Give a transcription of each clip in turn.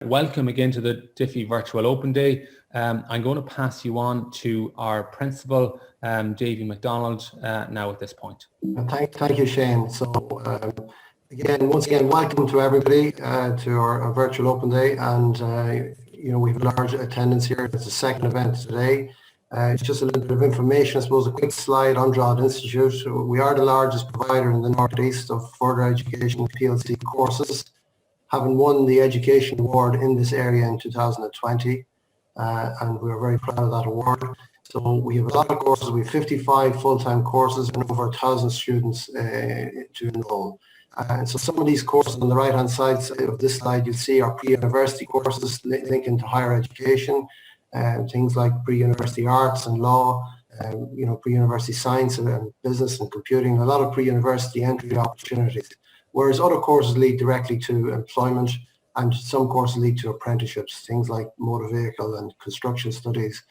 Welcome again to the DIFE Virtual Open Day. I'm going to pass you on to our principal, Davy McDonald, now at this point. Thank you, Shane. So once again, welcome to everybody to our virtual open day, and we have a large attendance here. It's the second event today. It's just a little bit of information, I suppose, a quick slide on Drogheda Institute. So we are the largest provider in the northeast of further education PLC courses, having won the Education Award in this area in 2020, and we're very proud of that award. So we have a lot of courses. We have 55 full-time courses and over 1,000 students to enroll. And so some of these courses on the right-hand side of this slide you see are pre-university courses linking to higher education, things like pre-university arts and law, pre-university science and business and computing, a lot of pre-university entry opportunities. Whereas other courses lead directly to employment, and some courses lead to apprenticeships, things like motor vehicle and construction studies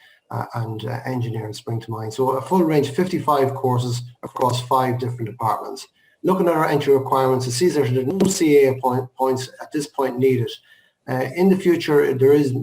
and engineering spring to mind. So a full range, 55 courses across 5 different departments. Looking at our entry requirements, it sees there's no CAA points at this point needed. In the future, there is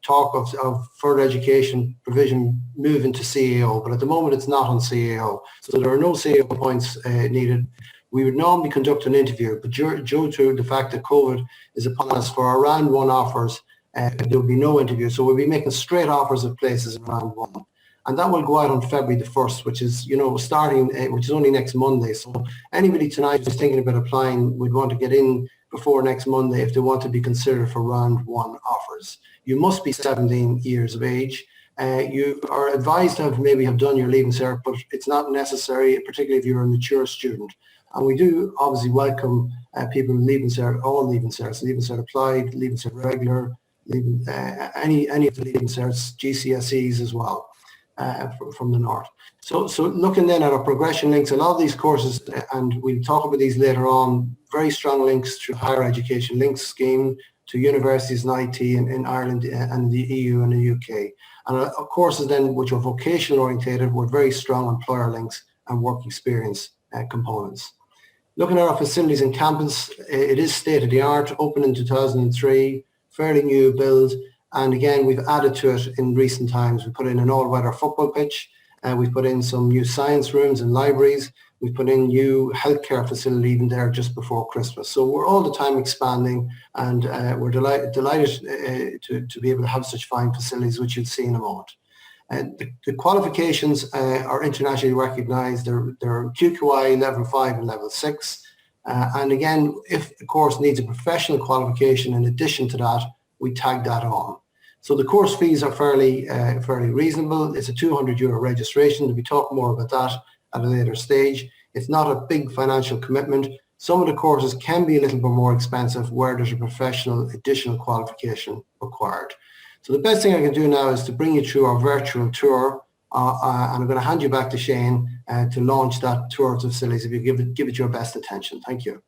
talk of further education provision moving to CAO, but at the moment it's not on CAO. So there are no CAO points needed. We would normally conduct an interview, but due to the fact that COVID is upon us, for our round 1 offers, there will be no interview. So we'll be making straight offers of places in round 1. And that will go out on February the 1st, which is, starting, which is only next Monday. So anybody tonight who's thinking about applying would want to get in before next Monday if they want to be considered for round 1 offers. You must be 17 years of age. You are advised to maybe have done your Leaving Cert, but it's not necessary, particularly if you're a mature student. And we do obviously welcome people Leaving Cert, all Leaving Certs, Leaving Cert Applied, Leaving Cert Regular, any of the Leaving Certs, GCSEs as well from the north. So looking then at our progression links, a lot of these courses, and we'll talk about these later on, very strong links to higher education links scheme, to universities and IT in Ireland and the EU and the UK. And courses then which are vocational orientated with very strong employer links and work experience components. Looking at our facilities and campus, it is state-of-the-art, opened in 2003, fairly new build, and again we've added to it in recent times. We put in an all-weather football pitch, we've put in some new science rooms and libraries, we've put in new healthcare facility even there just before Christmas. So we're all the time expanding, and we're delighted to be able to have such fine facilities, which you'll see in a moment. The qualifications are internationally recognised. They're QQI level 5 and level 6. And again, if the course needs a professional qualification in addition to that, we tag that on. So the course fees are fairly reasonable. It's a €200 registration. We'll be talking more about that at a later stage. It's not a big financial commitment. Some of the courses can be a little bit more expensive where there's a professional additional qualification required. So the best thing I can do now is to bring you through our virtual tour, and I'm going to hand you back to Shane to launch that tour of the facilities if you give it your best attention. Thank you.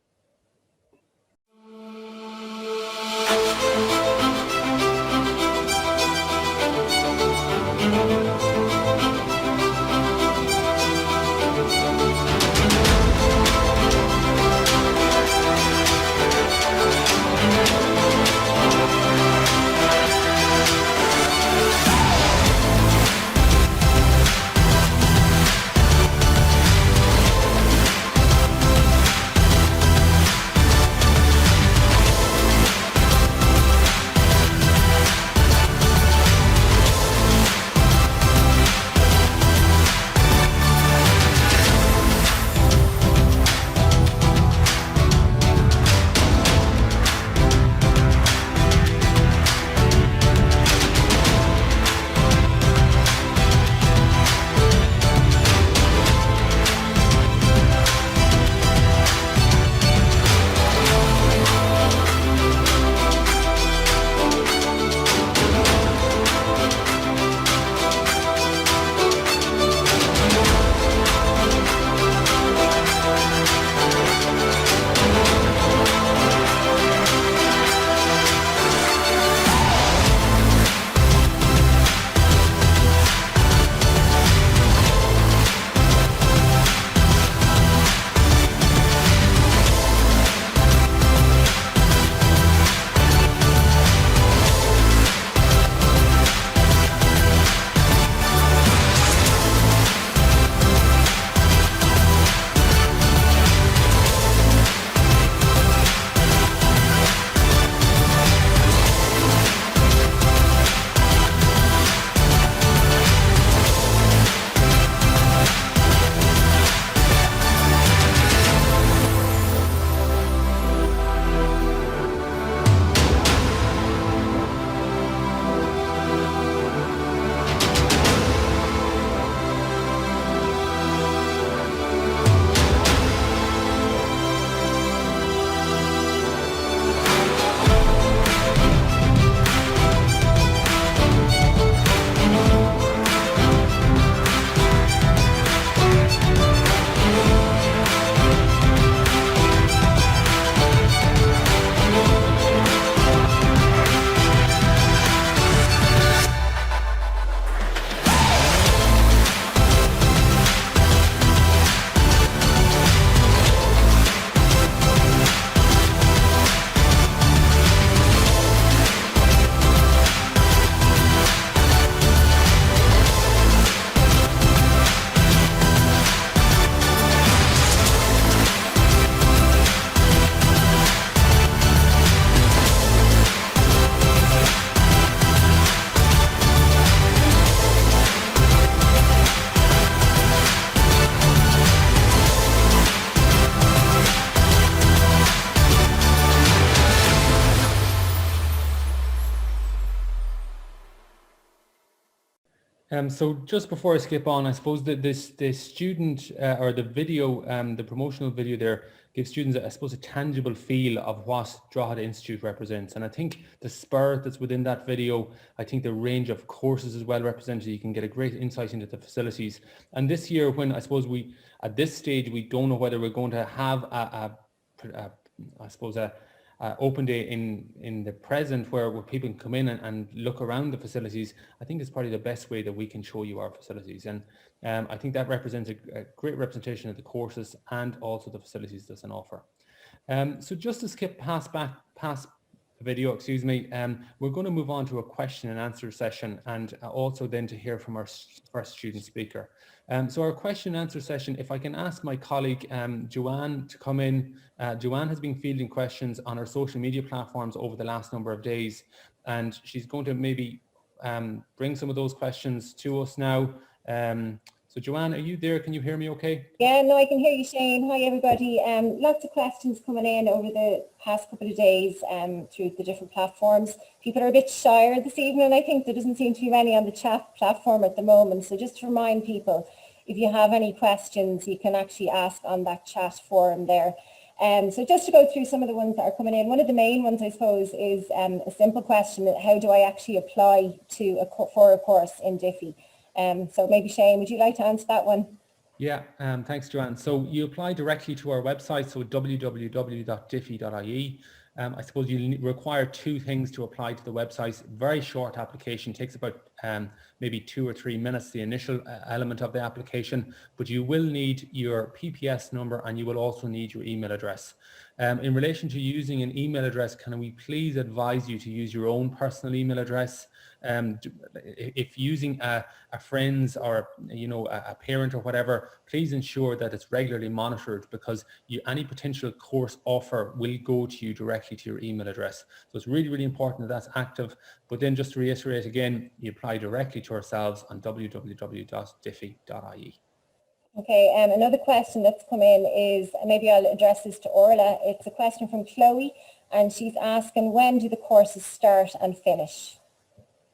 So just before I skip on, I suppose that the student or the video, the promotional video there gives students, I suppose, a tangible feel of what Drogheda Institute represents. And I think the spirit that's within that video, I think the range of courses is well represented. You can get a great insight into the facilities. And this year, when I suppose at this stage, we don't know whether we're going to have I suppose a open day in the present where people can come in and look around the facilities. I think it's probably the best way that we can show you our facilities, and I think that represents a great representation of the courses and also the facilities that's on offer. So just to skip past the video, excuse me, we're going to move on to a question and answer session, and also then to hear from our first student speaker. So our question and answer session, if I can ask my colleague Joanne to come in. Joanne has been fielding questions on our social media platforms over the last number of days, and she's going to maybe bring some of those questions to us now. So Joanne, are you there? Can you hear me okay? Yeah, no, I can hear you, Shane. Hi, everybody. Lots of questions coming in over the past couple of days through the different platforms. People are a bit shyer this evening. I think there doesn't seem to be many on the chat platform at the moment. So just to remind people, if you have any questions, you can actually ask on that chat forum there. So just to go through some of the ones that are coming in, one of the main ones, I suppose, is a simple question: how do I actually apply for a course in DIFE? So maybe Shane, would you like to answer that one? Yeah, thanks, Joanne. So you apply directly to our website, so www.dife.ie. I suppose you require two things to apply to the website. Very short application, takes about maybe 2 or 3 minutes, the initial element of the application, but you will need your PPS number and you will also need your email address. In relation to using an email address, can we please advise you to use your own personal email address? If using a friend's or a parent or whatever, please ensure that it's regularly monitored, because any potential course offer will go to you directly to your email address. So it's really, really important that that's active. But then just to reiterate again, you apply directly to ourselves on www.dife.ie. Okay, another question that's come in is, maybe I'll address this to Orla. It's a question from Chloe, and she's asking, when do the courses start and finish?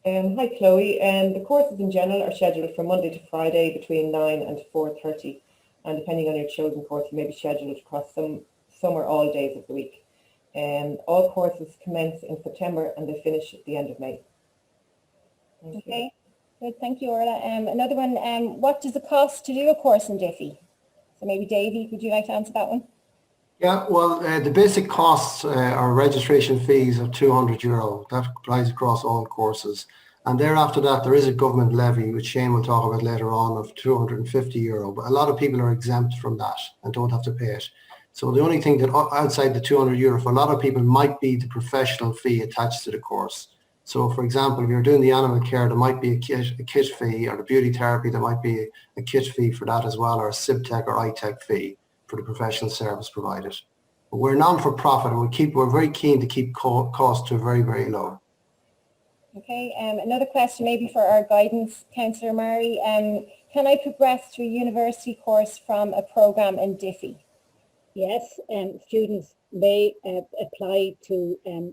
Hi Chloe, the courses in general are scheduled from Monday to Friday between 9 and 4:30, and depending on your chosen course, you may be scheduled across some or all days of the week. All courses commence in September and they finish at the end of May. Okay, good, thank you, Orla. Another one, what does it cost to do a course in DIFE? So maybe Davy, would you like to answer that one? Yeah, well, the basic costs are registration fees of €200. That applies across all courses. And thereafter that, there is a government levy, which Shane will talk about later on, of €250. But a lot of people are exempt from that and don't have to pay it. So the only thing that outside the €200 for a lot of people might be the professional fee attached to the course. So for example, if you're doing the animal care, there might be a kit fee, or the beauty therapy, there might be a kit fee for that as well, or a SIBTech or iTech fee for the professional service provided. But we're non-for-profit, and we're very keen to keep costs to very, very low. Okay, another question maybe for our guidance counsellor, Mary. Can I progress through a university course from a programme in DIFE? Yes, students may apply to a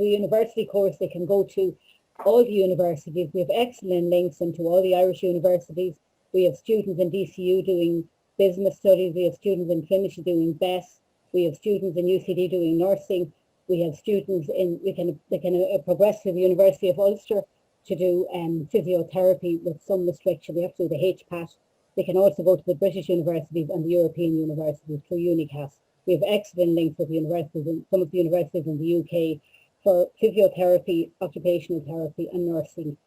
university course. They can go to all the universities. We have excellent links into all the Irish universities. We have students in DCU doing business studies. We have students in Finnish doing BES. We have students in UCD doing nursing. We have students they can progress to the University of Ulster to do physiotherapy with some restriction. We have to do the HPAT. They can also go to the British universities and the European universities through UNICAS. We have excellent links with the universities, some of the universities in the UK for physiotherapy, occupational therapy and nursing.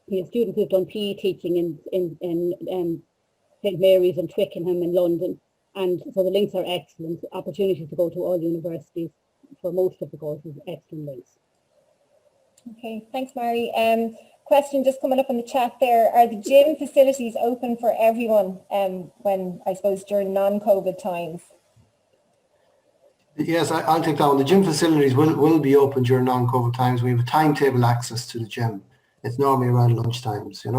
We have students who've done PE teaching in St Mary's and Twickenham in London, and so the links are excellent. Opportunities to go to all universities for most of the courses, excellent links. Okay, thanks, Mary. Question just coming up in the chat there: are the gym facilities open for everyone when, I suppose, during non-COVID times? Yes, I'll take that one. The gym facilities will be open during non-COVID times. We have a timetable access to the gym. It's normally around lunch times, but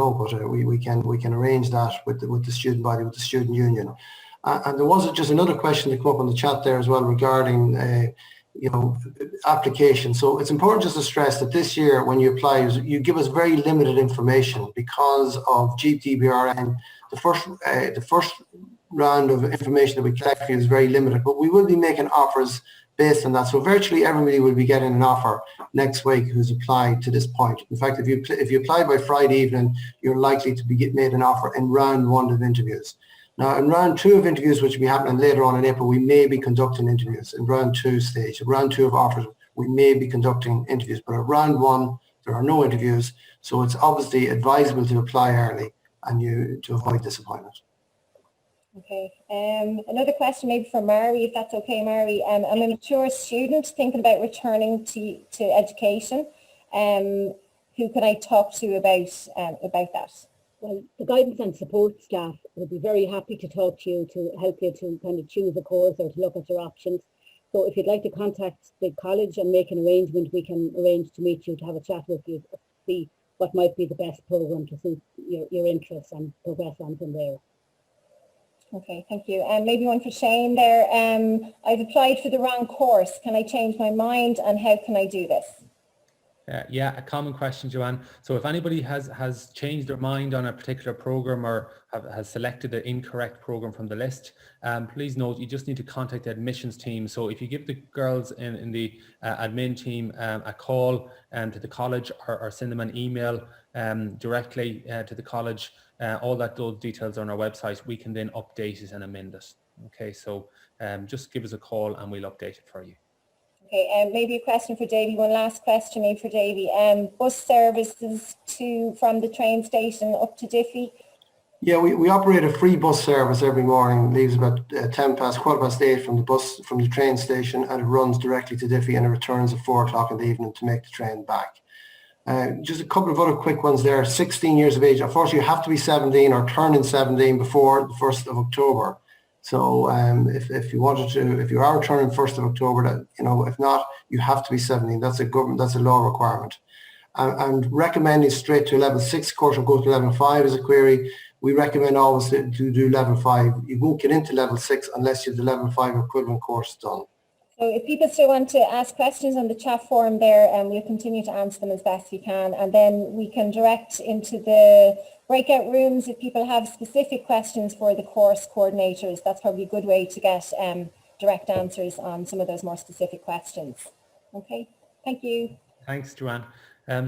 we can arrange that with the student body, with the student union. And there was just another question that came up on the chat there as well regarding, application. So it's important just to stress that this year when you apply, you give us very limited information because of GDPR. The first round of information that we collect for you is very limited, but we will be making offers based on that. So virtually everybody will be getting an offer next week who's applied to this point. In fact, if you apply by Friday evening, you're likely to be made an offer in round 1 of interviews. Now, in round 2 of interviews, which will be happening later on in April, we may be conducting interviews. In round 2 stage, round 2 of offers, we may be conducting interviews. But at round 1, there are no interviews. So it's obviously advisable to apply early and to avoid disappointment. Okay. Another question maybe for Mary, if that's okay, Mary. I'm a mature student thinking about returning to education. Who could I talk to about that? Well, the guidance and support staff would be very happy to talk to you to help you to kind of choose a course or to look at your options. So if you'd like to contact the college and make an arrangement, we can arrange to meet you to have a chat with you to see what might be the best program to suit your interests and progress on from there. Okay, thank you. And maybe one for Shane there. I've applied for the wrong course. Can I change my mind and how can I do this? Yeah, a common question, Joanne. So if anybody has changed their mind on a particular program or has selected the incorrect program from the list, please note you just need to contact the admissions team. So if you give the girls in the admin team a call to the college or send them an email directly to the college, those details are on our website. We can then update it and amend it. Okay, so just give us a call and we'll update it for you. Okay, maybe a question for Davy. One last question maybe for Davy. Bus services from the train station up to DIFE? Yeah, we operate a free bus service every morning. It leaves about 8:15 from the train station, and it runs directly to DIFE and it returns at 4 o'clock in the evening to make the train back. Just a couple of other quick ones there. 16 years of age. Unfortunately, you have to be 17 or turning 17 before the 1st of October. So if you are turning 1st of October, if not, you have to be 17. That's a law requirement. And recommending straight to level 6 course or go to level 5 is a query. We recommend always to do level 5. You won't get into level 6 unless you have the level 5 equivalent course done. So if people still want to ask questions on the chat forum there, we'll continue to answer them as best we can, and then we can direct into the breakout rooms if people have specific questions for the course coordinators. That's probably a good way to get direct answers on some of those more specific questions. Okay, thank you. Thanks, Joanne.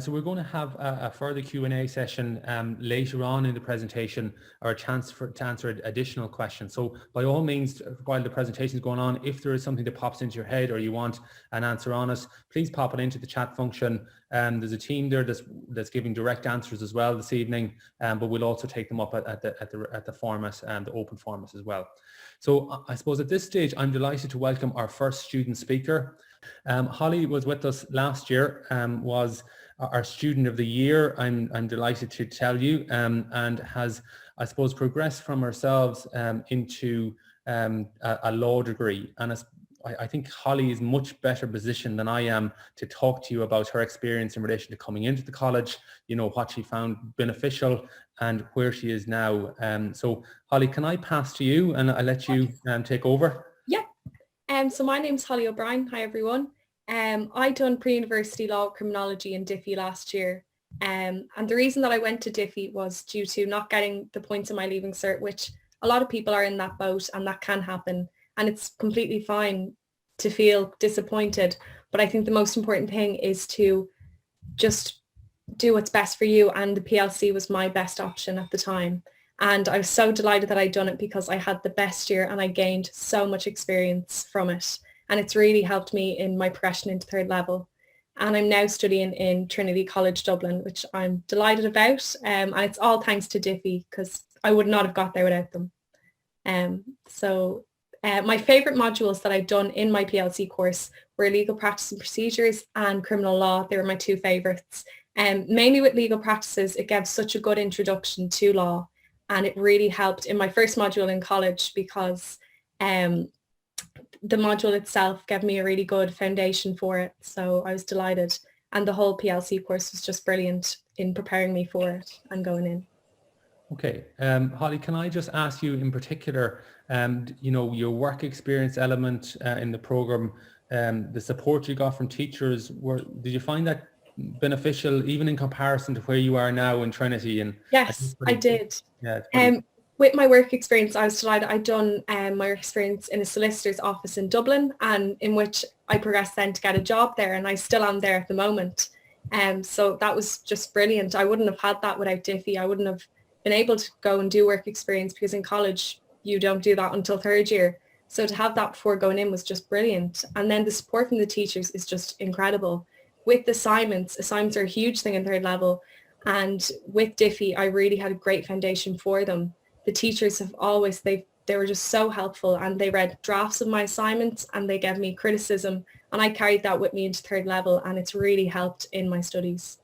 So we're going to have a further Q&A session later on in the presentation, or a chance to answer additional questions. So by all means, while the presentation is going on, if there is something that pops into your head or you want an answer on it, please pop it into the chat function. There's a team there that's giving direct answers as well this evening, but we'll also take them up at the format and the open format as well. So I suppose at this stage, I'm delighted to welcome our first student speaker. Holly was with us last year, was our student of the year, I'm delighted to tell you, and has, I suppose, progressed from ourselves into a law degree. And I think Holly is much better positioned than I am to talk to you about her experience in relation to coming into the college, what she found beneficial and where she is now. So Holly, can I pass to you and I'll let you take over? Yeah. So my name's Holly O'Brien. Hi, everyone. I done pre-university law criminology in DIFE last year. And the reason that I went to DIFE was due to not getting the points in my leaving cert, which a lot of people are in that boat, and that can happen. And it's completely fine to feel disappointed. But I think the most important thing is to just do what's best for you. And the PLC was my best option at the time. And I was so delighted that I'd done it because I had the best year and I gained so much experience from it. And it's really helped me in my progression into third level. And I'm now studying in Trinity College Dublin, which I'm delighted about. And it's all thanks to DIFE, because I would not have got there without them. My favourite modules that I've done in my PLC course were legal practice and procedures and criminal law. They were my two favourites. Mainly with legal practices, it gave such a good introduction to law. And it really helped in my first module in college because the module itself gave me a really good foundation for it. So I was delighted. And the whole PLC course was just brilliant in preparing me for it and going in. Okay, Holly, can I just ask you in particular, you know, your work experience element in the program, the support you got from teachers, did you find that beneficial even in comparison to where you are now in Trinity? And Yes, I did. yeah, it's pretty, With my work experience, I was delighted. I'd done my work experience in a solicitor's office in Dublin, and in which I progressed then to get a job there, and I still am there at the moment. So that was just brilliant. I wouldn't have had that without DIFE. I wouldn't have been able to go and do work experience because in college you don't do that until third year. So to have that before going in was just brilliant. And then the support from the teachers is just incredible. With assignments are a huge thing in third level. And with DIFE, I really had a great foundation for them. The teachers have always, they were just so helpful, and they read drafts of my assignments and they gave me criticism, and I carried that with me into third level, and it's really helped in my studies.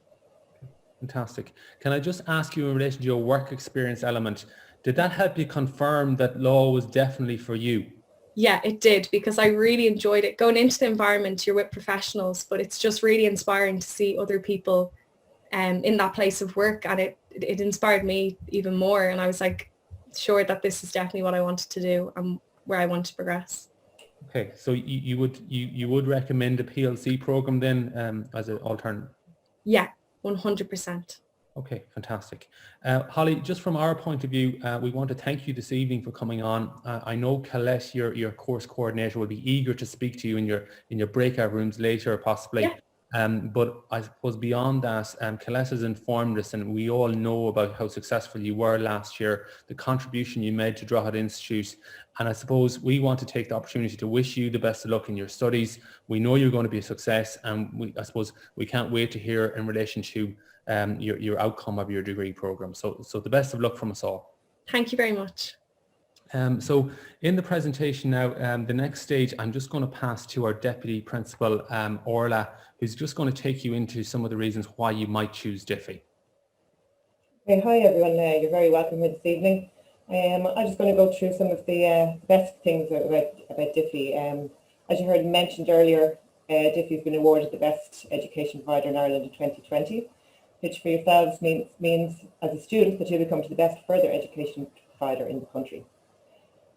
fantastic. Can I just ask you in relation to your work experience element, did that help you confirm that law was definitely for you? Yeah, it did, because I really enjoyed it. Going into the environment, you're with professionals, but it's just really inspiring to see other people in that place of work, and it inspired me even more, and I was like sure that this is definitely what I wanted to do and where I want to progress. Okay, so you would recommend the PLC program then as an alternative? Yeah, 100%. Okay, fantastic. Holly, just from our point of view, we want to thank you this evening for coming on. I know Colette, your course coordinator, will be eager to speak to you in your breakout rooms later, possibly. Yeah. But I suppose beyond that, Colette has informed us, and we all know about how successful you were last year, the contribution you made to Drogheda Institute. And I suppose we want to take the opportunity to wish you the best of luck in your studies. We know you're going to be a success, and I suppose we can't wait to hear in relation to your outcome of your degree program. So the best of luck from us all. Thank you very much. So in the presentation now, the next stage, I'm just going to pass to our Deputy Principal, Orla, who's just going to take you into some of the reasons why you might choose DIFE. Okay, hi everyone, you're very welcome here this evening. I'm just going to go through some of the best things about DIFE. As you heard mentioned earlier, DIFE has been awarded the Best Education Provider in Ireland in 2020, which for yourselves means as a student that you become to the best further education provider in the country.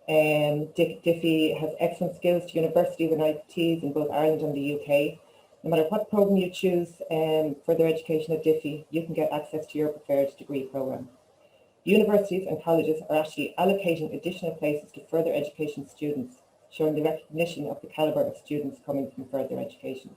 DIFE has excellent skills to universities and ITs in both Ireland and the UK. No matter what program you choose further education at DIFE, you can get access to your preferred degree program. Universities and colleges are actually allocating additional places to further education students, showing the recognition of the calibre of students coming from further education.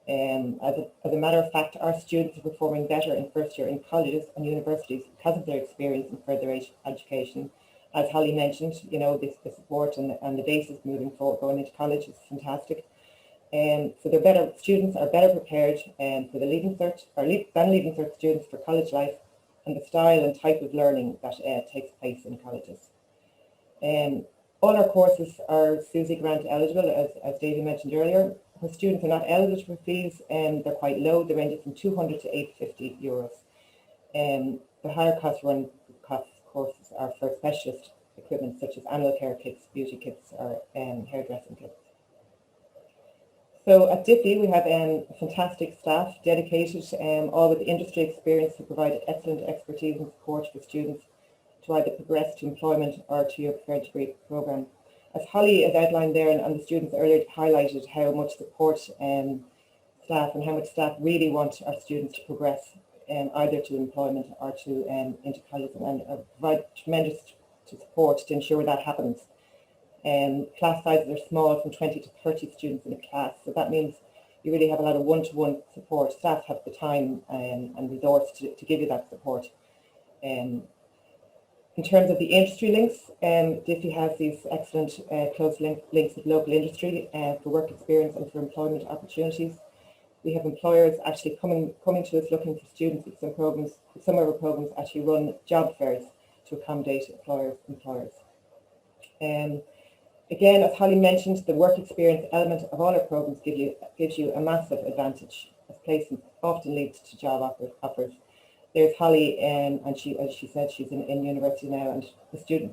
As a matter of fact, our students are performing better in first year in colleges and universities because of their experience in further education. As Holly mentioned, you know, the support and the basis moving forward going into college is fantastic. So students are better prepared for the Leaving Cert than Leaving Cert students for college life and the style and type of learning that takes place in colleges. All our courses are SUSI grant eligible, as Davy mentioned earlier. Her students are not eligible for fees, and they're quite low. They range from 200 to 850 euros. The higher cost courses are for specialist equipment such as animal care kits, beauty kits, or hairdressing kits. So at DIFE we have fantastic staff, dedicated, all with industry experience, who provide excellent expertise and support for students to either progress to employment or to your preferred degree program. As Holly has outlined there, and the students earlier highlighted how much support staff and how much staff really want our students to progress either to employment or to into college, and provide tremendous support to ensure that happens. Class sizes are small, from 20 to 30 students in a class, so that means you really have a lot of one-to-one support. Staff have the time and resource to give you that support. In terms of the industry links, DIFE has these excellent close links with local industry for work experience and for employment opportunities. We have employers actually coming to us looking for students with some programs. Some of our programs actually run job fairs to accommodate employers. Again, as Holly mentioned, the work experience element of all our programs gives you a massive advantage, as placement often leads to job offers. There's Holly, and as she said, she's in university now, and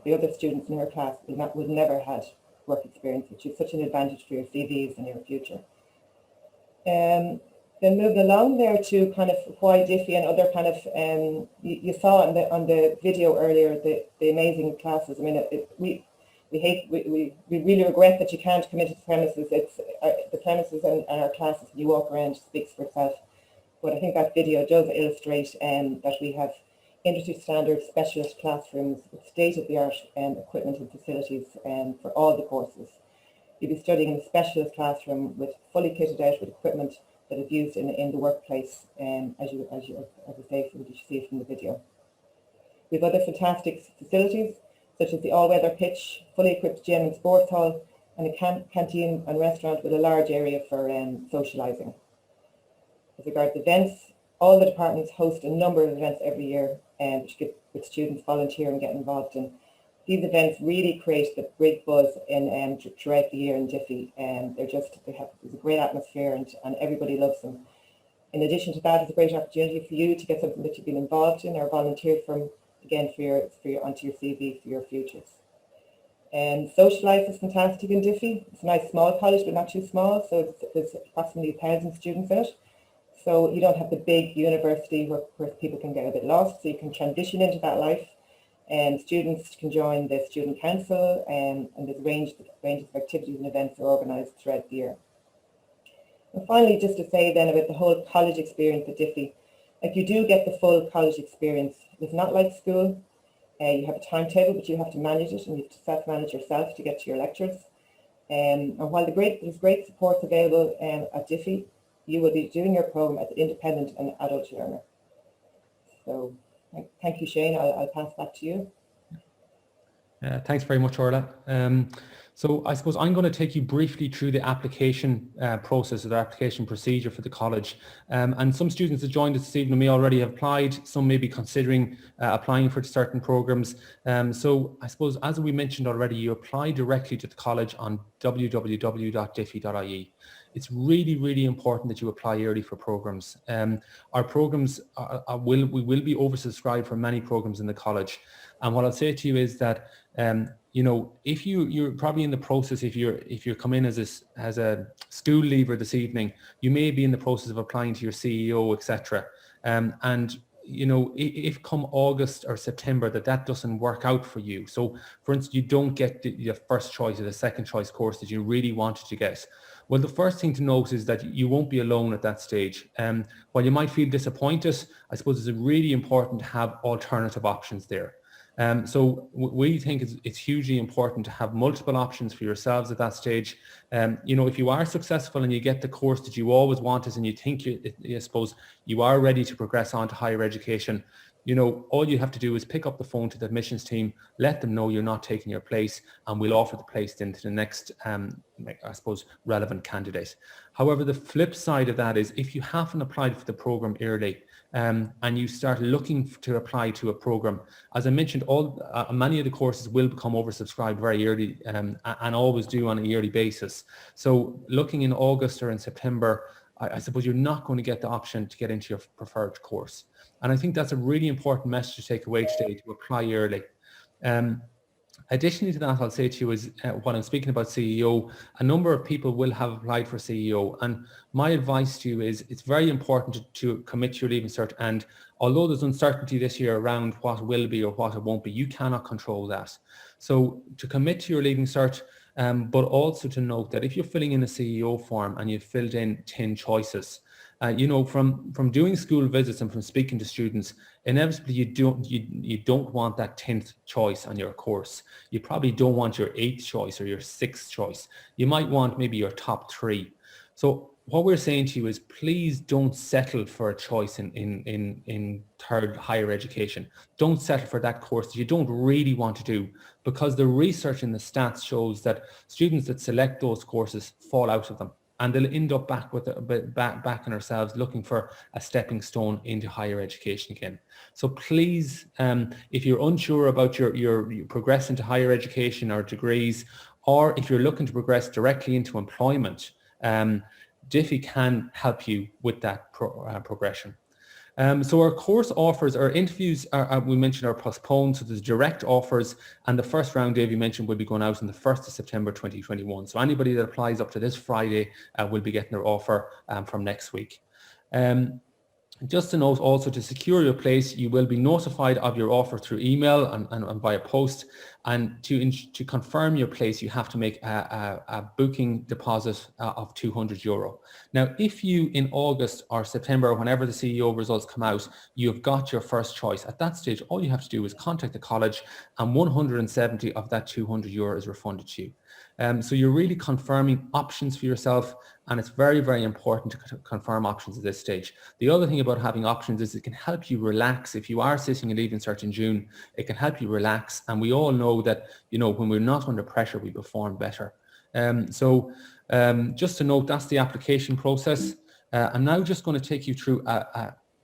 the other students in her class would never had work experience, which is such an advantage for your CVs and your future. Then moving along there to kind of why DIFE and other kind of, you saw on the video earlier the amazing classes. I mean, we really regret that you can't come into the premises. It's the premises and our classes, you walk around, speaks for itself. But I think that video does illustrate that we have industry standard specialist classrooms with state-of-the-art equipment and facilities for all the courses. You'll be studying in a specialist classroom with fully kitted out with equipment that is used in the workplace, as you say, from what you see from the video. We have other fantastic facilities, such as the all-weather pitch, fully equipped gym and sports hall, and a canteen and restaurant with a large area for socialising. As regards events, all the departments host a number of events every year, which students volunteer and get involved in. These events really create the great buzz throughout the year in DIFE, and there's a great atmosphere, and everybody loves them. In addition to that, it's a great opportunity for you to get something that you've been involved in or volunteered from, again, onto your CV for your futures. Social life is fantastic in DIFE. It's a nice small college, but not too small, so there's approximately 1,000 students in it. So you don't have the big university where people can get a bit lost, so you can transition into that life. And students can join the student council, and there's a range of activities and events are organised throughout the year. And finally, just to say then about the whole college experience at DIFE, like you do get the full college experience. It's not like school. You have a timetable, but you have to manage it, and you have to self-manage yourself to get to your lectures. And while there's great support available at DIFE, you will be doing your programme as an independent and adult learner. So thank you, Shane. I'll pass back to you. Thanks very much, Orla. So I suppose I'm going to take you briefly through the application process or the application procedure for the college. And some students that joined us this evening may already have applied. Some may be considering applying for certain programs. So I suppose, as we mentioned already, you apply directly to the college on www.dife.ie. It's really, really important that you apply early for programs. Our programs we will be oversubscribed for many programs in the college. And what I'll say to you is that, you know, if you're probably in the process, if you're coming as a school leaver this evening, you may be in the process of applying to your CEO, etc. And you know, if come August or September that doesn't work out for you. So, for instance, you don't get your first choice or the second choice course that you really wanted to get. Well, the first thing to note is that you won't be alone at that stage. While you might feel disappointed, I suppose it's really important to have alternative options there. So we think it's hugely important to have multiple options for yourselves at that stage. You know, if you are successful and you get the course that you always wanted and you think I suppose you are ready to progress on to higher education, you know, all you have to do is pick up the phone to the admissions team, let them know you're not taking your place, and we'll offer the place then to the next, I suppose, relevant candidate. However, the flip side of that is if you haven't applied for the program early, and you start looking to apply to a program, as I mentioned, many of the courses will become oversubscribed very early, and always do on a yearly basis. So looking in August or in September, I suppose you're not going to get the option to get into your preferred course. And I think that's a really important message to take away today, to apply early. Additionally to that, I'll say to you is when I'm speaking about CEO, a number of people will have applied for CEO. And my advice to you is it's very important to commit to your Leaving Cert. And although there's uncertainty this year around what will be or what it won't be, you cannot control that. So to commit to your Leaving Cert, but also to note that if you're filling in a CEO form and you've filled in 10 choices, you know, from doing school visits and from speaking to students, inevitably you don't want that 10th choice on your course. You probably don't want your 8th choice or your 6th choice. You might want maybe your top 3. So what we're saying to you is please don't settle for a choice in third higher education. Don't settle for that course that you don't really want to do, because the research and the stats shows that students that select those courses fall out of them. And they'll end up back in ourselves looking for a stepping stone into higher education again. So please, if you're unsure about your progress into higher education or degrees, or if you're looking to progress directly into employment, DIFE can help you with that progression. So our course offers, our interviews we mentioned are postponed, so there's direct offers, and the first round, Dave, you mentioned, will be going out on the 1st of September 2021. So anybody that applies up to this Friday will be getting their offer from next week. Just to note also, to secure your place, you will be notified of your offer through email and via post. And to confirm your place, you have to make a booking deposit of €200. Now, if you in August or September, or whenever the CEO results come out, you've got your first choice. At that stage, all you have to do is contact the college, and 170 of that €200 is refunded to you. So you're really confirming options for yourself, and it's very, very important to confirm options at this stage. The other thing about having options is it can help you relax. If you are sitting in Leaving Cert in June, it can help you relax. And we all know that, you know, when we're not under pressure, we perform better. Just to note, that's the application process. I'm now just going to take you through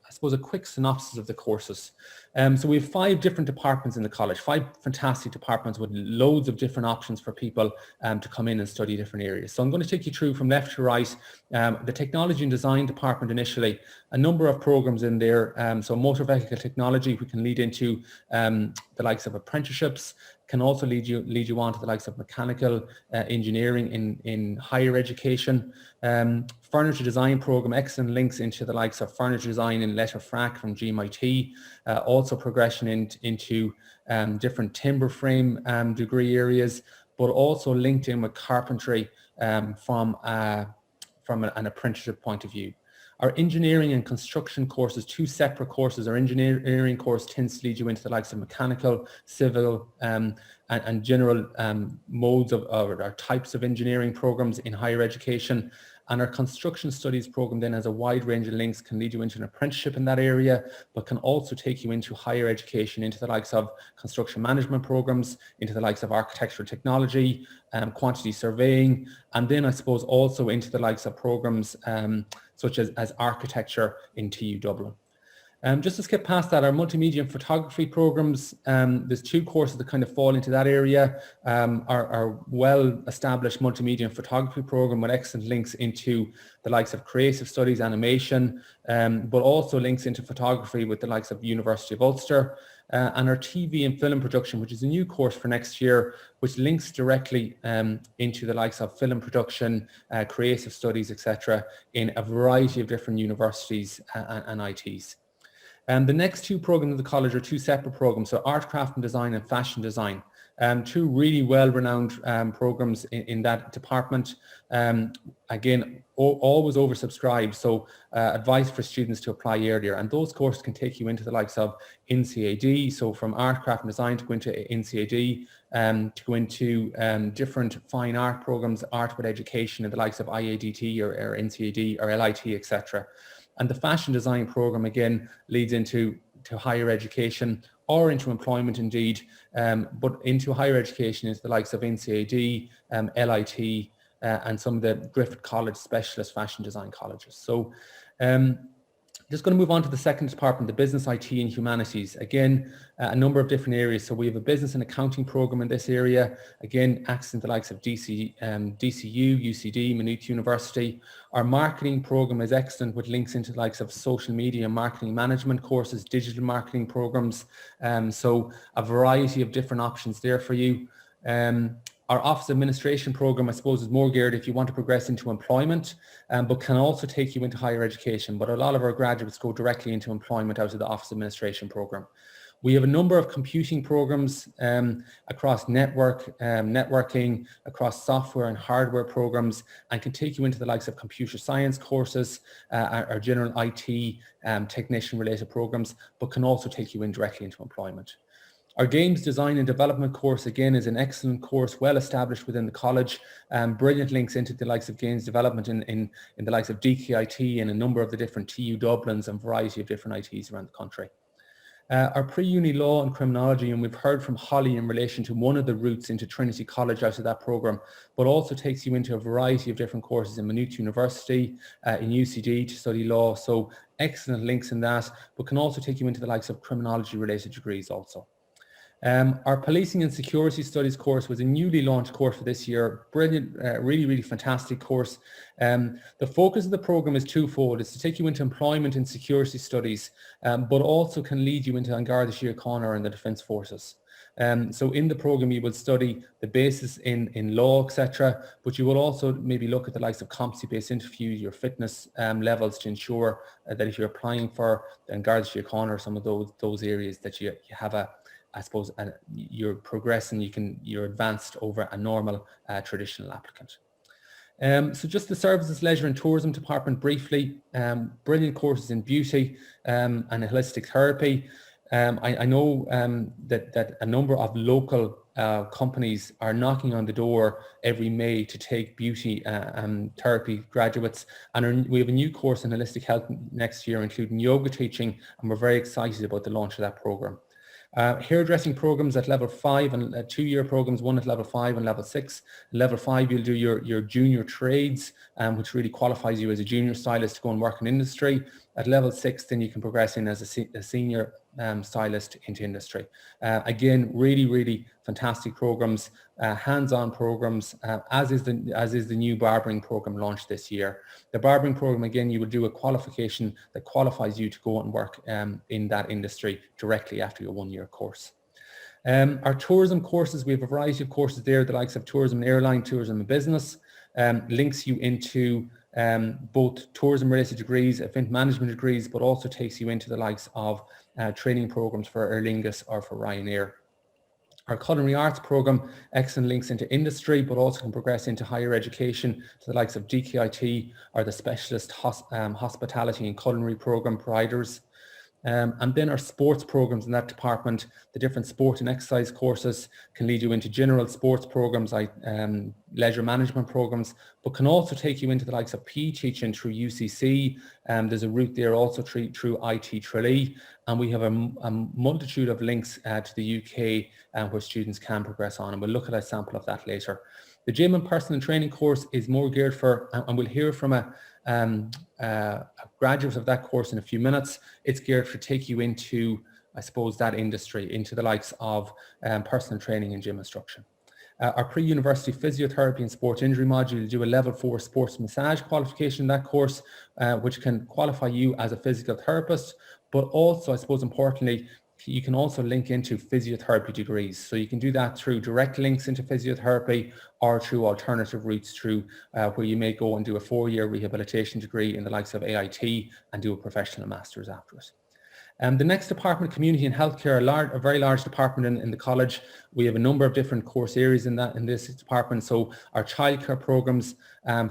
I suppose, a quick synopsis of the courses. So we have 5 different departments in the college, 5 fantastic departments with loads of different options for people to come in and study different areas. So I'm going to take you through from left to right. The Technology and Design department initially, a number of programs in there. So motor vehicle technology, we can lead into the likes of apprenticeships, can also lead you on to the likes of mechanical engineering in higher education. Furniture design program, excellent links into the likes of furniture design in letter frac from GMIT. Also progression into different timber frame degree areas, but also linked in with carpentry from an apprenticeship point of view. Our engineering and construction courses, 2 separate courses. Our engineering course tends to lead you into the likes of mechanical, civil, and general modes of or types of engineering programs in higher education. And our construction studies program then has a wide range of links, can lead you into an apprenticeship in that area, but can also take you into higher education, into the likes of construction management programs, into the likes of architectural technology, quantity surveying, and then I suppose also into the likes of programs such as architecture in TU Dublin. Just to skip past that, our multimedia and photography programs, there's 2 courses that kind of fall into that area. Our well-established multimedia and photography program with excellent links into the likes of creative studies, animation, but also links into photography with the likes of University of Ulster. And our TV and film production, which is a new course for next year, which links directly into the likes of film production, creative studies, etc., in a variety of different universities and ITs. The next 2 programs of the college are 2 separate programs, so art, craft and design and fashion design. 2 really well-renowned programs in that department. Again, always oversubscribed, so advice for students to apply earlier. And those courses can take you into the likes of NCAD, so from art, craft and design to go into NCAD, to go into different fine art programs, art with education in the likes of IADT or NCAD or LIT, etc. And the fashion design program again leads into higher education or into employment indeed, but into higher education into the likes of NCAD, LIT, and some of the Griffith College specialist fashion design colleges. So just going to move on to the second department, the business, IT and humanities. Again, a number of different areas. So we have a business and accounting program in this area. Again, accessing the likes of DCU, UCD, Maynooth University. Our marketing program is excellent with links into the likes of social media and marketing management courses, digital marketing programs. So a variety of different options there for you. Our office administration program, I suppose, is more geared if you want to progress into employment, but can also take you into higher education. But a lot of our graduates go directly into employment out of the office administration program. We have a number of computing programs across networking, across software and hardware programs, and can take you into the likes of computer science courses, or general IT technician related programs, but can also take you in directly into employment. Our games design and development course, again, is an excellent course, well established within the college. Brilliant links into the likes of games development in the likes of DKIT and a number of the different TU Dublins and variety of different ITs around the country. Our pre-uni law and criminology, and we've heard from Holly in relation to one of the routes into Trinity College out of that program, but also takes you into a variety of different courses in Maynooth University, in UCD to study law. So excellent links in that, but can also take you into the likes of criminology related degrees also. Our policing and security studies course was a newly launched course for this year. Brilliant, really, really fantastic course. The focus of the program is twofold. It's to take you into employment and security studies, but also can lead you into An Garda Síochána and the Defence Forces. So in the program, you will study the basis in law, etc. But you will also maybe look at the likes of competency-based interviews, your fitness levels to ensure that if you're applying for then Garda Síochána or some of those areas that you have I suppose you're progressing, you're advanced over a normal traditional applicant. So just the Services, Leisure and Tourism Department briefly, brilliant courses in beauty and holistic therapy. I know that a number of local companies are knocking on the door every May to take beauty and therapy graduates, and we have a new course in holistic health next year, including yoga teaching, and we're very excited about the launch of that program. Hairdressing programs at level 5 and 2-year programs, one at level 5 and level 6. Level 5 you'll do your junior trades, which really qualifies you as a junior stylist to go and work in industry. At level 6 then you can progress in as a senior stylist into industry. Again, really fantastic programs, hands-on programs, as is the new barbering program launched this year. The barbering program, again, you will do a qualification that qualifies you to go and work in that industry directly after your 1-year course. Our tourism courses, we have a variety of courses there, the likes of tourism and airline, tourism and business, links you into both tourism related degrees, event management degrees, but also takes you into the likes of training programs for Aer Lingus or for Ryanair. Our culinary arts program, excellent links into industry, but also can progress into higher education to the likes of DKIT or the specialist hospitality and culinary program providers. And then our sports programs in that department, the different sport and exercise courses can lead you into general sports programs like leisure management programs, but can also take you into the likes of PE teaching through UCC. There's a route there also through IT Tralee, and we have a multitude of links to the UK where students can progress on, and we'll look at a sample of that later. The gym and personal training course is more geared for, and we'll hear from a graduate of that course in a few minutes. It's geared to take you into, I suppose, that industry, into the likes of personal training and gym instruction. Our pre-university physiotherapy and sport injury module, you do a level 4 sports massage qualification in that course, which can qualify you as a physical therapist, but also, I suppose importantly, you can also link into physiotherapy degrees. So you can do that through direct links into physiotherapy or through alternative routes through where you may go and do a 4-year rehabilitation degree in the likes of AIT and do a professional master's after it. The next department, community and healthcare, a very large department in the college. We have a number of different course areas in this department. So our childcare programs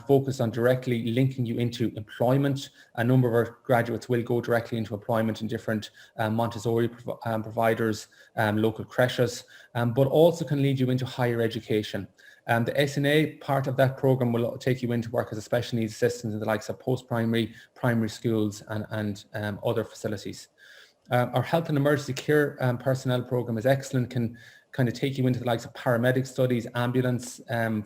focus on directly linking you into employment. A number of our graduates will go directly into employment in different Montessori providers, local creches, but also can lead you into higher education. The SNA part of that program will take you into work as a special needs assistant in the likes of post-primary, primary schools and other facilities. Our health and emergency care personnel program is excellent, can kind of take you into the likes of paramedic studies, ambulance,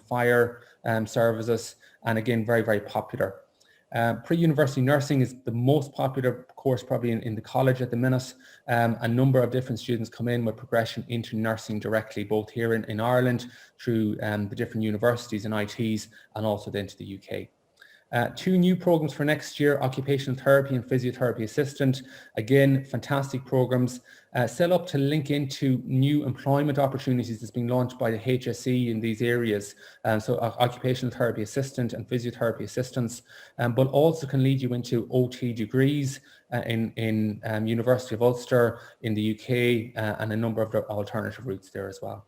fire services, and again, very popular. Pre-university nursing is the most popular course probably in the college at the minute. A number of different students come in with progression into nursing directly, both here in Ireland through the different universities and ITs, and also then to the UK. 2 new programs for next year, occupational therapy and physiotherapy assistant. Again, fantastic programs set up to link into new employment opportunities that's being launched by the HSE in these areas. So occupational therapy assistant and physiotherapy assistants, but also can lead you into OT degrees in University of Ulster in the UK and a number of alternative routes there as well.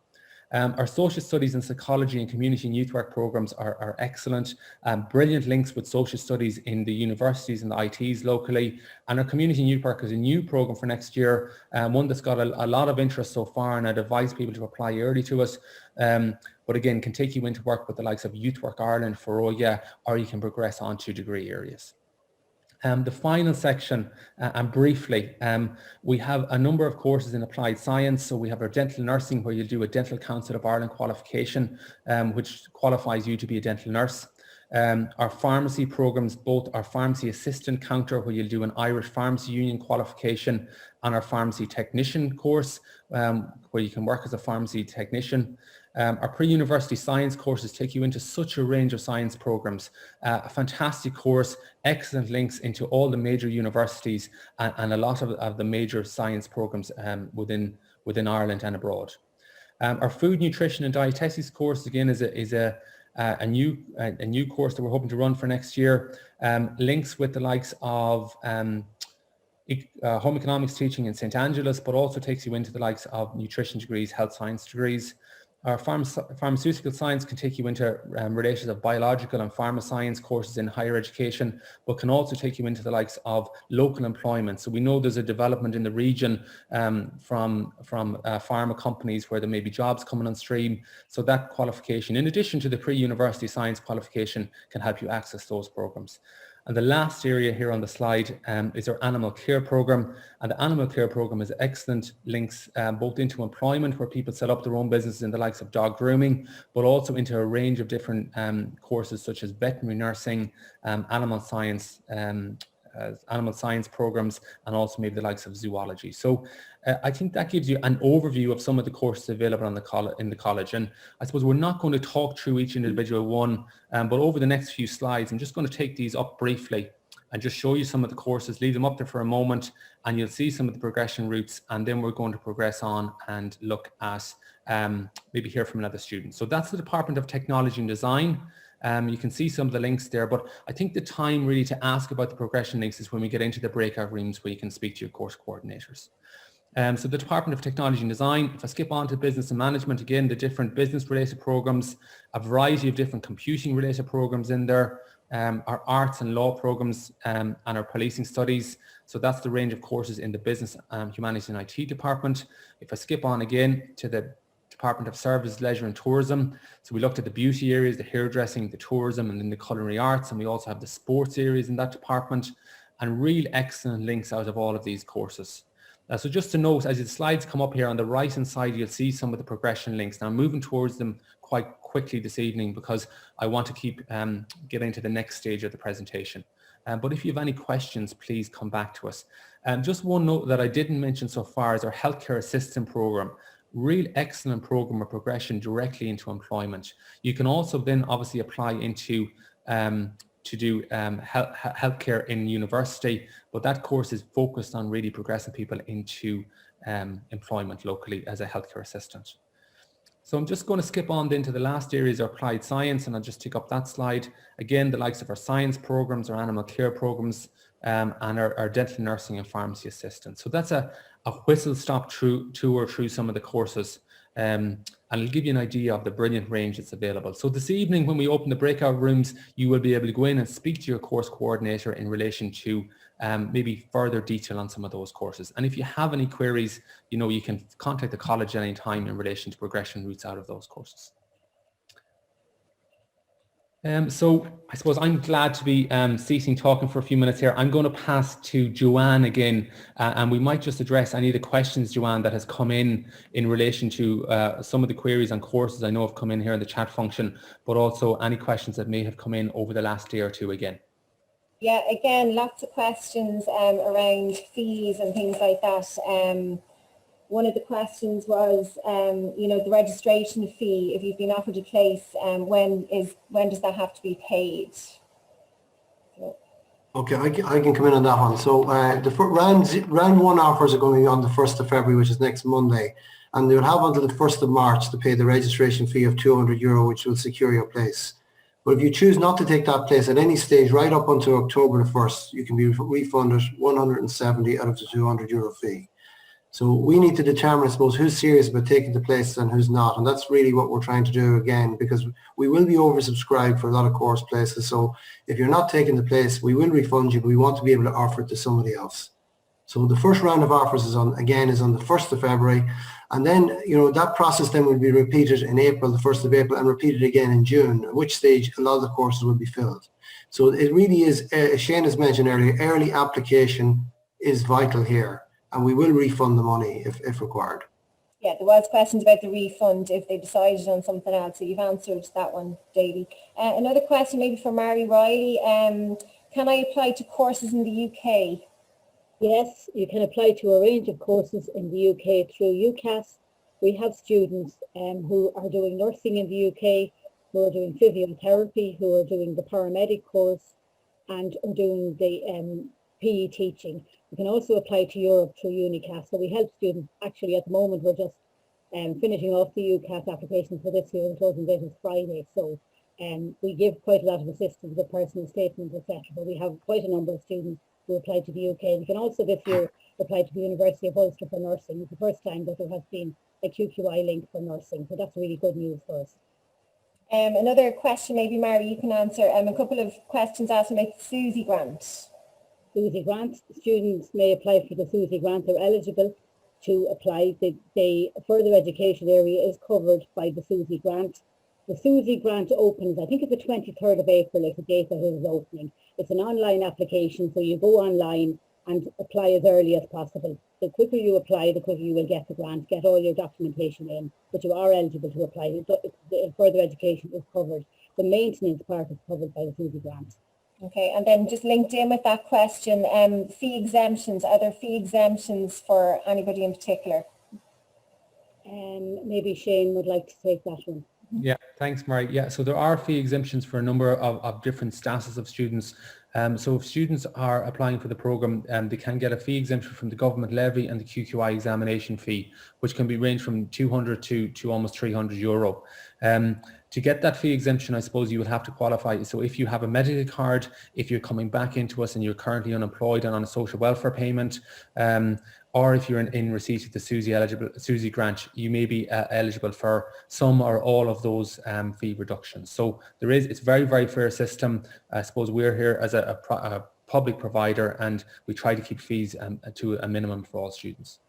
Our social studies and psychology and community and youth work programs are excellent. Brilliant links with social studies in the universities and the ITs locally. And our community and youth work is a new program for next year, one that's got a lot of interest so far, and I'd advise people to apply early to it. But again, can take you into work with the likes of Youth Work Ireland, Foroya, or you can progress on to degree areas. The final section, and briefly, we have a number of courses in applied science. So we have our dental nursing, where you'll do a Dental Council of Ireland qualification, which qualifies you to be a dental nurse. Our pharmacy programs, both our pharmacy assistant counter, where you'll do an Irish Pharmacy Union qualification, and our pharmacy technician course, where you can work as a pharmacy technician. Our pre-university science courses take you into such a range of science programs. A fantastic course, excellent links into all the major universities and a lot of the major science programs within Ireland and abroad. Our food, nutrition and dietetics course, again, is a new course that we're hoping to run for next year. Links with the likes of home economics teaching in St. Angela's, but also takes you into the likes of nutrition degrees, health science degrees. Our pharmaceutical science can take you into relations of biological and pharma science courses in higher education, but can also take you into the likes of local employment. So we know there's a development in the region from pharma companies where there may be jobs coming on stream. So that qualification, in addition to the pre-university science qualification, can help you access those programs. And the last area here on the slide is our animal care program. And the animal care program is excellent links both into employment, where people set up their own businesses in the likes of dog grooming, but also into a range of different courses such as veterinary nursing, animal science programs, and also maybe the likes of zoology. So I think that gives you an overview of some of the courses available in the college. And I suppose we're not going to talk through each individual one, but over the next few slides, I'm just going to take these up briefly and just show you some of the courses, leave them up there for a moment, and you'll see some of the progression routes, and then we're going to progress on and look at maybe hear from another student. So that's the Department of Technology and Design. You can see some of the links there, but I think the time really to ask about the progression links is when we get into the breakout rooms where you can speak to your course coordinators. So the Department of Technology and Design, if I skip on to business and management, again, the different business related programs, a variety of different computing related programs in there, our arts and law programs and our policing studies. So that's the range of courses in the business, humanities and IT department. If I skip on again to the Department of Services, Leisure and Tourism. So we looked at the beauty areas, the hairdressing, the tourism, and then the culinary arts, and we also have the sports areas in that department, and real excellent links out of all of these courses. So just to note, as the slides come up here on the right hand side, you'll see some of the progression links. Now I'm moving towards them quite quickly this evening because I want to keep getting to the next stage of the presentation. But if you have any questions, please come back to us. Just one note that I didn't mention so far is our healthcare assistant program. Real excellent program of progression directly into employment. You can also then obviously apply into to do healthcare in university, but that course is focused on really progressing people into employment locally as a healthcare assistant. So I'm just going to skip on then to the last areas of applied science, and I'll just take up that slide. Again, the likes of our science programs, our animal care programs, and our dental nursing and pharmacy assistants. So that's a whistle-stop tour through some of the courses, and it'll give you an idea of the brilliant range that's available. So this evening, when we open the breakout rooms, you will be able to go in and speak to your course coordinator in relation to maybe further detail on some of those courses. And if you have any queries, you know, you can contact the college at any time in relation to progression routes out of those courses. So I suppose I'm glad to be ceasing talking for a few minutes here. I'm going to pass to Joanne again, and we might just address any of the questions, Joanne, that has come in relation to some of the queries on courses I know have come in here in the chat function, but also any questions that may have come in over the last day or two again. Yeah, again, lots of questions around fees and things like that. One of the questions was, you know, the registration fee. If you've been offered a place, when does that have to be paid? Okay, I can come in on that one. So the round one offers are going to be on the 1st of February, which is next Monday, and they will have until the 1st of March to pay the registration fee of €200, which will secure your place. But if you choose not to take that place at any stage right up until October the 1st, you can be refunded €170 out of the €200 fee. So we need to determine, I suppose, who's serious about taking the place and who's not. And that's really what we're trying to do again, because we will be oversubscribed for a lot of course places. So if you're not taking the place, we will refund you, but we want to be able to offer it to somebody else. So the first round of offers is on the 1st of February. And then, you know, that process then will be repeated in April, the 1st of April, and repeated again in June, at which stage a lot of the courses will be filled. So it really is, as Shane has mentioned earlier, early application is vital here. And we will refund the money if required. Yeah, there was questions about the refund if they decided on something else. So you've answered that one, Davy. Another question maybe for Mary Riley. Can I apply to courses in the UK? Yes, you can apply to a range of courses in the UK through UCAS. We have students who are doing nursing in the UK, who are doing physiotherapy, who are doing the paramedic course, and are doing the PE teaching. You can also apply to Europe through UNICAS. So we help students. Actually, at the moment, we're just finishing off the UCAS application for this year. The closing date is Friday, so we give quite a lot of assistance with personal statements, etc. But we have quite a number of students who apply to the UK. We can also this year apply to the University of Ulster for nursing. It's the first time that there has been a QQI link for nursing, so that's really good news for us. Another question, maybe Mary, you can answer. A couple of questions asked about the SUSI grant. SUSI grant, students may apply for the SUSI grant. They're eligible to apply. The further education area is covered by the SUSI grant. The SUSI grant opens, I think it's the 23rd of April is the date that it is opening. It's an online application, so you go online and apply as early as possible. The quicker you apply, the quicker you will get the grant, get all your documentation in, but you are eligible to apply. The further education is covered. The maintenance part is covered by the SUSI grant. Okay, and then just linked in with that question, fee exemptions. Are there fee exemptions for anybody in particular? Maybe Shane would like to take that one. Yeah, thanks, Mary. Yeah, so there are fee exemptions for a number of different statuses of students. So if students are applying for the programme, they can get a fee exemption from the government levy and the QQI examination fee, which can be ranged from 200 to almost €300. To get that fee exemption, I suppose you would have to qualify. So if you have a medical card, if you're coming back into us and you're currently unemployed and on a social welfare payment, or if you're in receipt of the SUSI grant, you may be eligible for some or all of those fee reductions. So it's a very, very fair system. I suppose we're here as a public provider, and we try to keep fees to a minimum for all students.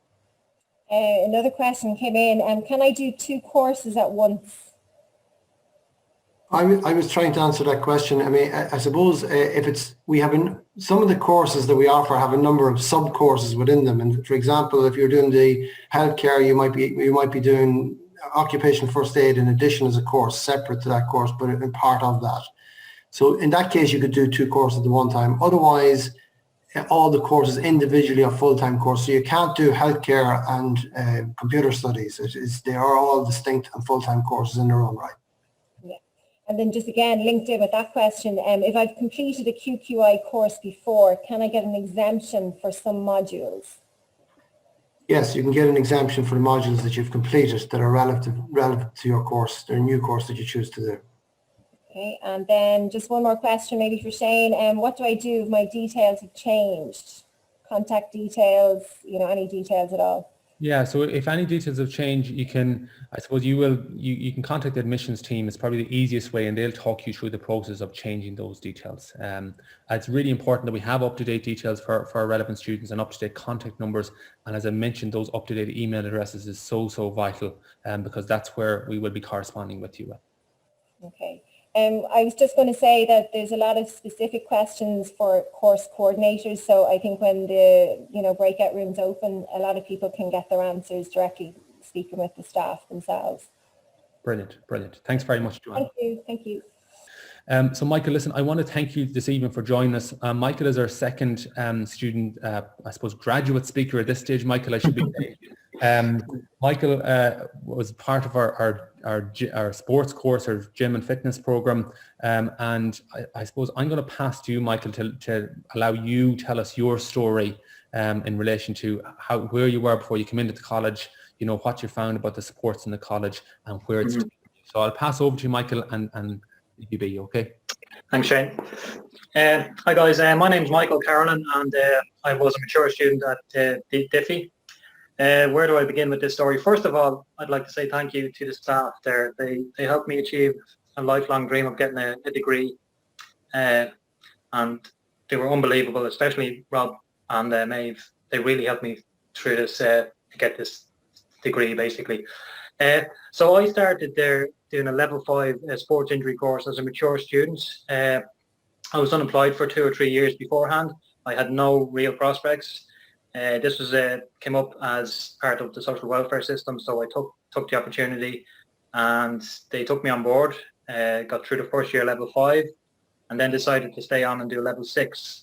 Another question came in, can I do 2 courses at once? I was trying to answer that question. I mean, I suppose some of the courses that we offer have a number of sub courses within them. And for example, if you're doing the healthcare, you might be doing occupational first aid in addition as a course separate to that course, but in part of that. So in that case, you could do 2 courses at one time. Otherwise, all the courses individually are full-time courses. So you can't do healthcare and computer studies. They are all distinct and full-time courses in their own right. And then just again, linked in with that question, if I've completed a QQI course before, can I get an exemption for some modules? Yes, you can get an exemption for the modules that you've completed that are relevant to your course, their new course that you choose to do. Okay, and then just one more question maybe for Shane. What do I do if my details have changed? Contact details, any details at all? Yeah, so if any details have changed, you can contact the admissions team. It's probably the easiest way, and they'll talk you through the process of changing those details. It's really important that we have up-to-date details for our relevant students and up-to-date contact numbers. And as I mentioned, those up-to-date email addresses is so vital, because that's where we will be corresponding with you. Okay. I was just going to say that there's a lot of specific questions for course coordinators. So I think when the breakout rooms open, a lot of people can get their answers directly speaking with the staff themselves. Brilliant. Thanks very much, Joanne. Thank you. So Michael, listen, I want to thank you this evening for joining us. Michael is our second student, I suppose, graduate speaker at this stage. Michael, I should be saying. Michael was part of our sports course, our gym and fitness program, and I suppose I'm going to pass to you, Michael, to allow you tell us your story in relation to where you were before you came into the college, what you found about the sports in the college and where it's taken you. So I'll pass over to you, Michael, and you be okay. Thanks, Shane. Hi guys, my name is Michael Carolan, and I was a mature student at DIFE. Where do I begin with this story? First of all, I'd like to say thank you to the staff there. They helped me achieve a lifelong dream of getting a degree, and they were unbelievable, especially Rob and Maeve. They really helped me through this to get this degree, basically. So I started there doing a level 5 sports injury course as a mature student. I was unemployed for 2 or 3 years beforehand. I had no real prospects. This was came up as part of the social welfare system, so I took the opportunity, and they took me on board. Got through the first year level 5, and then decided to stay on and do level 6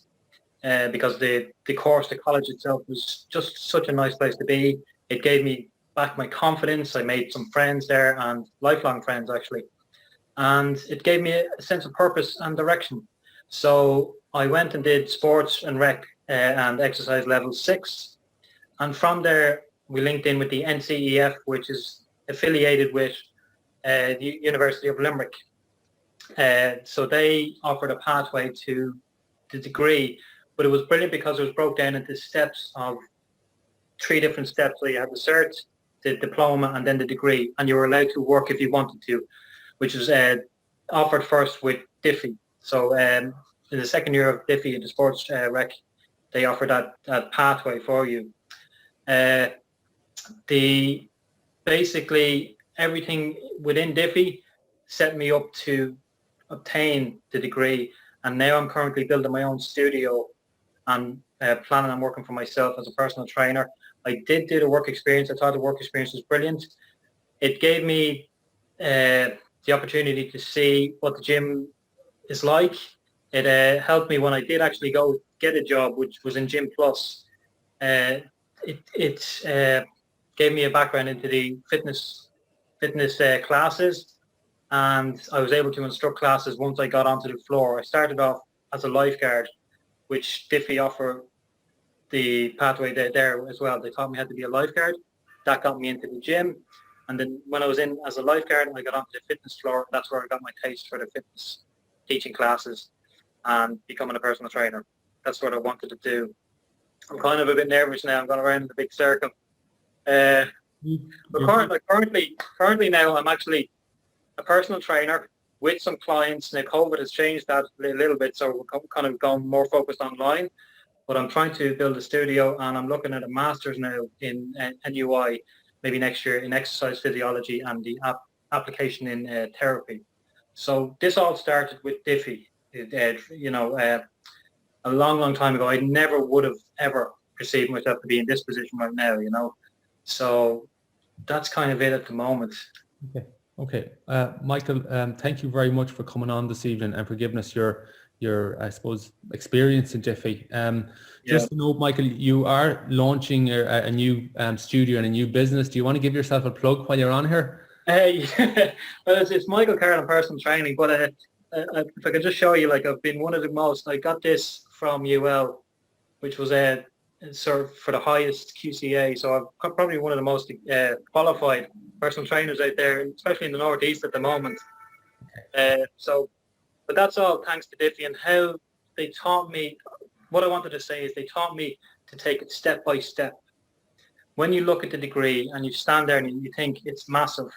because the course, the college itself, was just such a nice place to be. It gave me back my confidence. I made some friends there, and lifelong friends actually, and it gave me a sense of purpose and direction. So I went and did sports and rec and exercise level 6, and from there we linked in with the NCEF, which is affiliated with the University of Limerick. So they offered a pathway to the degree, but it was brilliant because it was broke down into steps of 3 different steps. So you had the cert, the diploma, and then the degree, and you were allowed to work if you wanted to, which was offered first with DIFE. So in the second year of DIFE in the sports rec, they offered that pathway for you. Basically everything within DIFE set me up to obtain the degree, and now I'm currently building my own studio and planning on working for myself as a personal trainer. I did do the work experience. I thought the work experience was brilliant. It gave me the opportunity to see what the gym is like. It helped me when I did actually go get a job, which was in Gym Plus. It gave me a background into the fitness classes, and I was able to instruct classes once I got onto the floor. I started off as a lifeguard, which DIFE offer the pathway there as well. They taught me how to be a lifeguard. That got me into the gym. And then when I was in as a lifeguard, I got onto the fitness floor. That's where I got my taste for the fitness teaching classes and becoming a personal trainer. That's what I wanted to do. I'm kind of a bit nervous now. I'm going around in the big circle. But currently now, I'm actually a personal trainer with some clients. Now COVID has changed that a little bit, so we're kind of going more focused online. But I'm trying to build a studio, and I'm looking at a master's now in NUI, maybe next year, in exercise physiology and the application in therapy. So this all started with DIFE. A long time ago. I never would have ever perceived myself to be in this position right now, So that's kind of it at the moment. Okay. Michael, thank you very much for coming on this evening and for giving us your I suppose, experience in DIFE. Just to note, Michael, you are launching a new studio and a new business. Do you want to give yourself a plug while you're on here? Well, it's Michael Carroll Personal Training, but if I could just show you, I've been one of the most, I got this from UL, which was sort of for the highest QCA, so I'm probably one of the most qualified personal trainers out there, especially in the Northeast at the moment. But that's all thanks to DIFE and how they taught me. What I wanted to say is they taught me to take it step by step. When you look at the degree and you stand there and you think it's massive,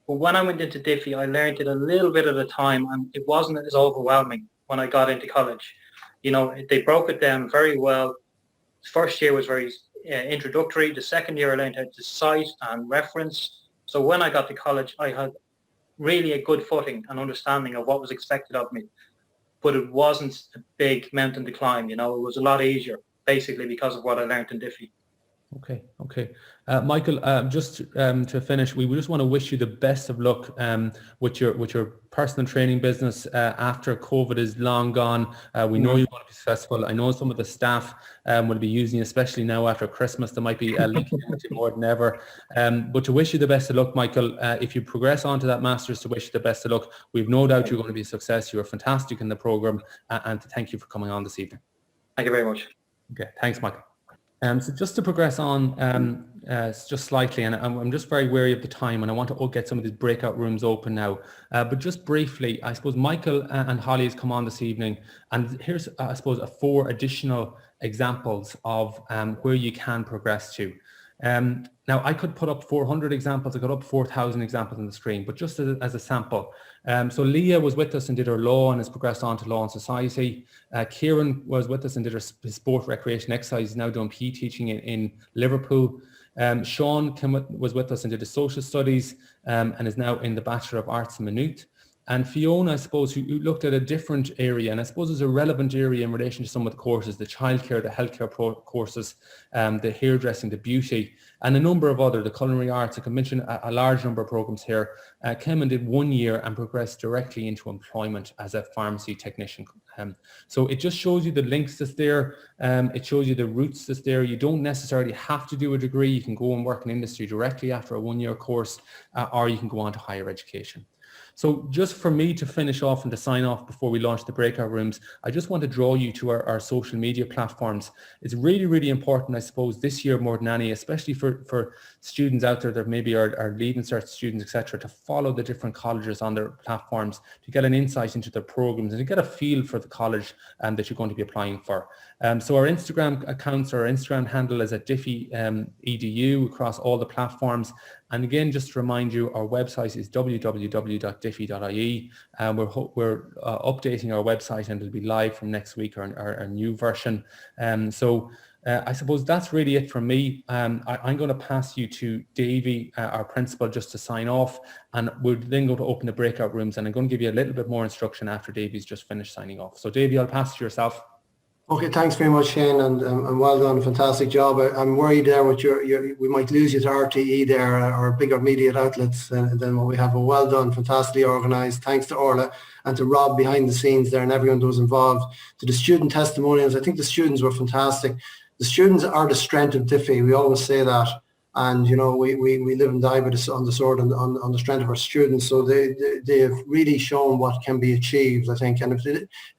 but when I went into DIFE, I learned it a little bit at a time, and it wasn't as overwhelming when I got into college. They broke it down very well. The first year was very introductory. The second year I learned how to cite and reference. So when I got to college, I had really a good footing and understanding of what was expected of me. But it wasn't a big mountain to climb, it was a lot easier, basically because of what I learned in DIFE. Okay. Michael, just to finish, we just want to wish you the best of luck with your personal training business after COVID is long gone. We know you want to be successful. I know some of the staff will be using you, especially now after Christmas. They might be linking with you more than ever. But to wish you the best of luck, Michael, if you progress on to that master's, to wish you the best of luck. We've no doubt you're going to be a success. You are fantastic in the program, and to thank you for coming on this evening. Thank you very much. Okay, thanks, Michael. So just to progress on just slightly, and I'm just very wary of the time, and I want to get some of these breakout rooms open now. But just briefly, I suppose Michael and Holly has come on this evening, and here's, I suppose, 4 additional examples of where you can progress to. Now, I could put up 400 examples, I could put up 4,000 examples on the screen, but just as a sample. So Leah was with us and did her law and has progressed on to law and society. Kieran was with us and did her sport, recreation, exercise, he's now doing PE teaching in Liverpool. Sean was with us and did his social studies and is now in the Bachelor of Arts in Maynooth. And Fiona, I suppose, who looked at a different area, and I suppose it's a relevant area in relation to some of the courses, the childcare, the healthcare courses, the hairdressing, the beauty, and a number of other, the culinary arts. I can mention a large number of programs here. Came and did 1 year and progressed directly into employment as a pharmacy technician. So it just shows you the links that's there. It shows you the routes that's there. You don't necessarily have to do a degree. You can go and work in industry directly after a 1 year course, or you can go on to higher education. So just for me to finish off and to sign off before we launch the breakout rooms, I just want to draw you to our social media platforms. It's really, really important, I suppose, this year more than any, especially for students out there that maybe are Leaving Cert students, etc., to follow the different colleges on their platforms, to get an insight into their programs and to get a feel for the college that you're going to be applying for. So our Instagram accounts, or our Instagram handle is at DIFE edu across all the platforms. And again, just to remind you, our website is www.diffie.ie. We're updating our website, and it'll be live from next week, our new version. So I suppose that's really it from me. I'm going to pass you to Davy, our principal, just to sign off, and we're then going to open the breakout rooms, and I'm going to give you a little bit more instruction after Davy's just finished signing off. So Davy, I'll pass to yourself. Okay, thanks very much, Shane, and well done, fantastic job. I'm worried there with we might lose you to RTE there, or bigger media outlets than what we have. But well done, fantastically organised. Thanks to Orla and to Rob behind the scenes there, and everyone who was involved. To the student testimonials, I think the students were fantastic. The students are the strength of DIFE. We always say that. And, you know, we live and die by on the sword and on the strength of our students. So they've really shown what can be achieved, I think. And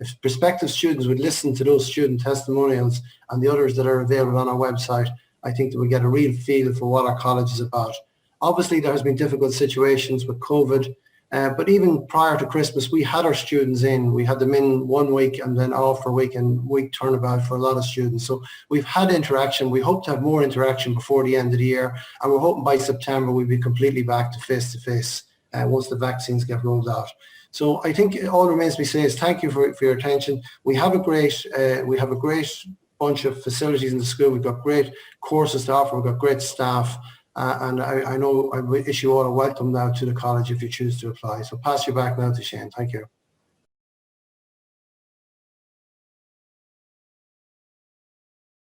if prospective students would listen to those student testimonials and the others that are available on our website, I think that we get a real feel for what our college is about. Obviously, there has been difficult situations with COVID. But even prior to Christmas, we had our students in. We had them in 1 week and then off for a week, and week turnabout for a lot of students. So we've had interaction. We hope to have more interaction before the end of the year. And we're hoping by September we'll be completely back to face-to-face once the vaccines get rolled out. So I think all remains to be said is thank you for your attention. We have a great bunch of facilities in the school. We've got great courses to offer. We've got great staff. And I know I issue all a welcome now to the college if you choose to apply. So pass you back now to Shane. Thank you.